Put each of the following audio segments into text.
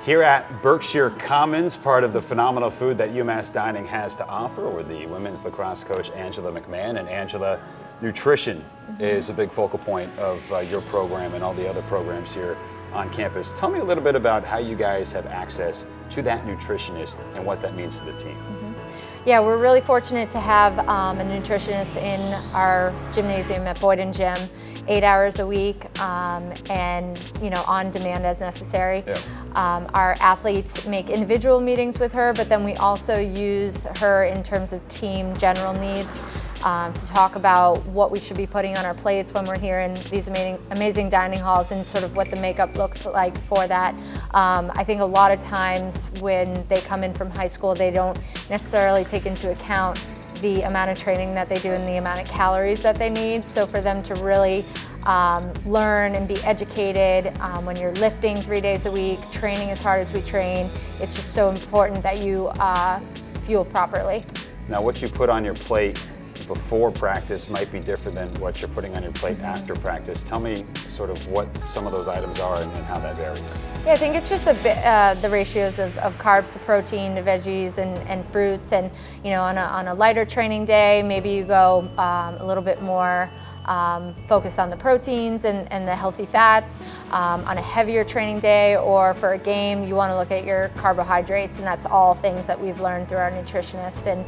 Here at Berkshire Commons, part of the phenomenal food that UMass Dining has to offer, with the women's lacrosse coach Angela McMahon. And Angela, nutrition is a big focal point of your program and all the other programs here on campus. Tell me a little bit about how you guys have access to that nutritionist and what that means to the team. Yeah, we're really fortunate to have a nutritionist in our gymnasium at Boyden Gym, 8 hours a week, and on demand as necessary. Yeah. Our athletes make individual meetings with her, but then we also use her in terms of team general needs to talk about what we should be putting on our plates when we're here in these amazing dining halls, and sort of what the makeup looks like for that. I think a lot of times when they come in from high school, they don't necessarily take into account the amount of training that they do and the amount of calories that they need. So for them to really learn and be educated when you're lifting 3 days a week, training as hard as we train, it's just so important that you fuel properly. Now, what you put on your plate before practice might be different than what you're putting on your plate after practice. Tell me sort of what some of those items are and how that varies. Yeah, I think it's just a bit, the ratios of carbs to protein to veggies and fruits. And on a lighter training day, maybe you go a little bit more focused on the proteins and the healthy fats. On a heavier training day or for a game, you want to look at your carbohydrates, and that's all things that we've learned through our nutritionist. And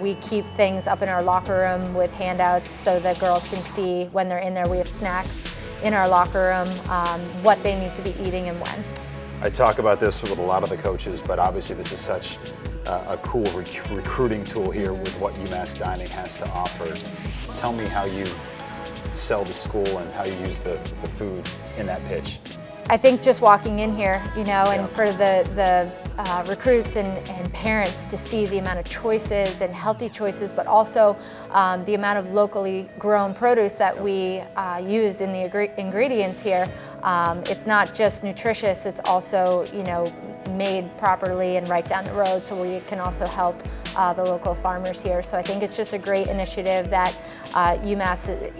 we keep things up in our locker room with handouts so that girls can see when they're in there. We have snacks in our locker room, what they need to be eating and when. I talk about this with a lot of the coaches, but obviously this is such a cool recruiting tool here with what UMass Dining has to offer. Tell me how you sell the school and how you use the food in that pitch. I think just walking in here, and for the recruits and parents to see the amount of choices and healthy choices, but also the amount of locally grown produce that we use in the ingredients here. It's not just nutritious, it's also, made properly and right down the road, so we can also help the local farmers here. So I think it's just a great initiative that UMass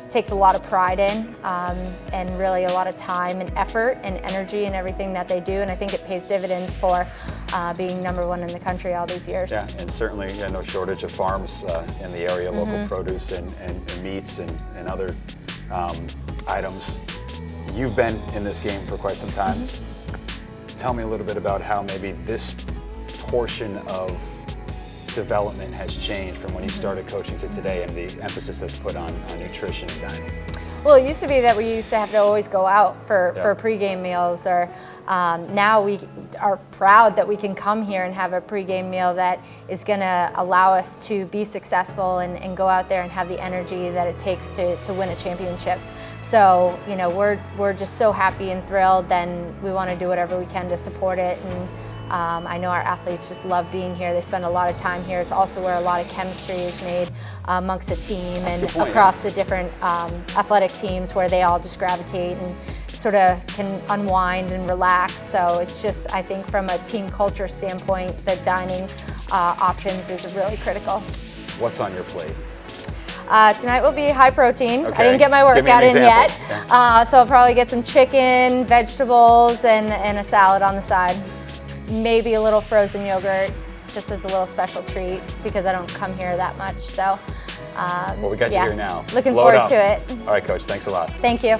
takes a lot of pride in, and really a lot of time and effort and energy in everything that they do, and I think it pays dividends for being #1 in the country all these years. Yeah, and certainly no shortage of farms in the area, local produce and meats and other items. You've been in this game for quite some time. Tell me a little bit about how maybe this portion of development has changed from when you started coaching to today, and the emphasis that's put on nutrition and dining. Well, it used to be that we used to have to always go out for pregame meals, or now we are proud that we can come here and have a pregame meal that is going to allow us to be successful and go out there and have the energy that it takes to win a championship. So, we're just so happy and thrilled, and we want to do whatever we can to support it. And I know our athletes just love being here. They spend a lot of time here. It's also where a lot of chemistry is made amongst the team and across the different athletic teams, where they all just gravitate and sort of can unwind and relax. So it's just, I think from a team culture standpoint, the dining options is really critical. What's on your plate? Tonight will be high protein. Okay. I didn't get my workout in yet, Yeah. so I'll probably get some chicken, vegetables, and a salad on the side. Maybe a little frozen yogurt, just as a little special treat, because I don't come here that much. So, well, we got you here now. Looking forward to it. All right, Coach, thanks a lot. Thank you.